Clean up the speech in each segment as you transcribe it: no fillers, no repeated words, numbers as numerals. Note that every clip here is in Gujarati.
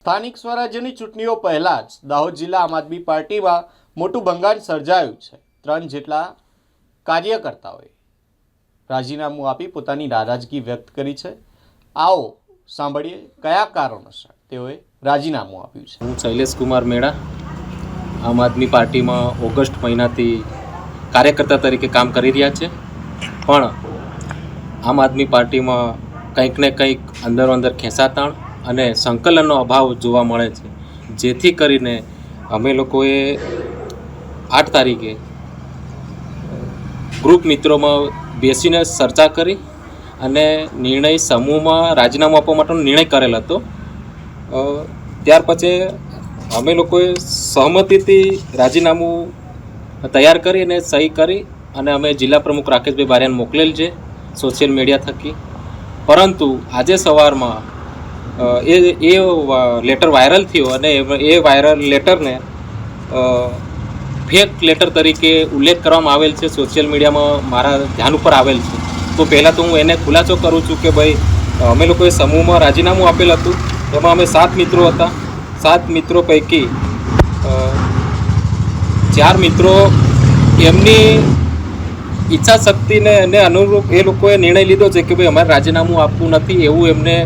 સ્થાનિક સ્વરાજ્યની ચૂંટણીઓ પહેલા જ દાહોદ જિલ્લા આમ આદમી પાર્ટીમાં મોટું ભંગાણ સર્જાયું છે। 3 જેટલા કાર્યકર્તાઓએ રાજીનામું આપી પોતાની નારાજગી વ્યક્ત કરી છે। આવો સાંભળીએ કયા કારણોસર તેઓએ રાજીનામું આપ્યું છે। હું શૈલેષ કુમાર મેડા આમ આદમી પાર્ટીમાં ઓગસ્ટ મહિનાથી કાર્યકર્તા તરીકે કામ કરી રહ્યા છે, પણ આમ આદમી પાર્ટીમાં કંઈક ને કંઈક અંદરો અંદર ખેંચાતાણ અને સંકલનનો અભાવ જોવા મળે છે, જેથી કરીને અમે લોકોએ 8 તારીખે ગ્રુપ મિત્રોમાં બેસીને ચર્ચા કરી અને નિર્ણય સમૂહમાં રાજીનામું આપવા માટેનો નિર્ણય કરેલ હતો। ત્યાર પછી અમે લોકોએ સહમતિથી રાજીનામું તૈયાર કરી અને સહી કરી અને અમે જિલ્લા પ્રમુખ રાકેશભાઈ બારિયાને મોકલેલ છે સોશિયલ મીડિયા થકી। પરંતુ આજે સવારમાં એ લેટર વાયરલ થયો અને એ વાયરલ લેટરને ફેક લેટર તરીકે ઉલ્લેખ કરવામાં આવેલ છે, સોશિયલ મીડિયામાં મારા ધ્યાન ઉપર આવેલ છે। તો પહેલાં તો હું એને ખુલાસો કરું છું કે ભાઈ અમે લોકોએ સમૂહમાં રાજીનામું આપેલ હતું, એમાં અમે 7 મિત્રો હતા। 7 મિત્રો પૈકી 4 મિત્રો એમની ઈચ્છા શક્તિને અનુરૂપ એ લોકોએ નિર્ણય લીધો છે કે ભાઈ અમારે રાજીનામું આપવું નથી, એવું એમને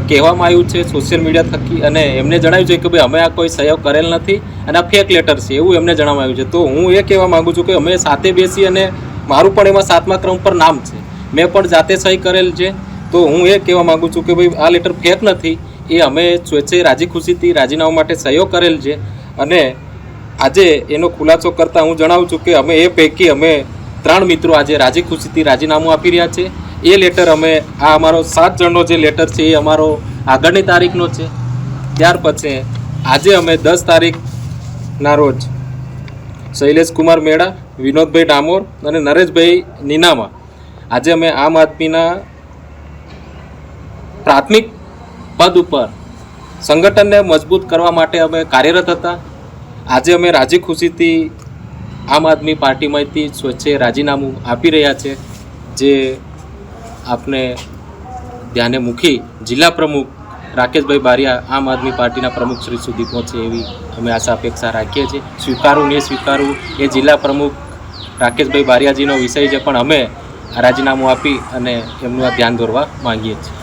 કહેવામાં આવ્યું છે સોશિયલ મીડિયા થકી, અને એમને જણાવ્યું છે કે ભાઈ અમે આ કોઈ સહયોગ કરેલ નથી અને આ ફેક લેટર છે, એવું એમને જણાવવામાં આવ્યું છે। તો હું એ કહેવા માગું છું કે અમે સાથે બેસી અને મારું પણ એમાં 7મા ક્રમ પર નામ છે, મેં પણ જાતે સહી કરેલ છે। તો હું એ કહેવા માગું છું કે ભાઈ આ લેટર ફેક નથી, એ અમે સ્વેચ્છાએ રાજી ખુશીથી રાજીનામા માટે સહયોગ કરેલ છે। અને આજે એનો ખુલાસો કરતાં હું જણાવું છું કે અમે એ પૈકી અમે 3 મિત્રો આજે રાજી ખુશીથી રાજીનામું આપી રહ્યા છે। એ લેટર અમે આ અમારો 7 જણનો જે લેટર છે એ અમારો આગળની તારીખનો છે। ત્યાર પછી આજે અમે 10 તારીખના રોજ શૈલેષ કુમાર મેડા, વિનોદભાઈ ડામોર અને નરેશભાઈ નીનામા આજે અમે આમ આદમીના પ્રાથમિક પદ ઉપર સંગઠનને મજબૂત કરવા માટે અમે કાર્યરત હતા। આજે અમે રાજી ખુશીથી આમ આદમી પાર્ટીમાંથી સ્વેચ્છાએ રાજીનામું આપી રહ્યા છે, જે આપને ધ્યાને મૂકી જિલ્લા પ્રમુખ રાકેશભાઈ બારિયા આમ આદમી પાર્ટીના પ્રમુખ શ્રી સુધી પહોંચે એવી અમે આશા અપેક્ષા રાખીએ છીએ। સ્વીકારવું નહીં સ્વીકારવું એ જિલ્લા પ્રમુખ રાકેશભાઈ બારિયાજીનો વિષય છે, પણ અમે રાજીનામું આપી અને એમનું આ ધ્યાન દોરવા માંગીએ છીએ।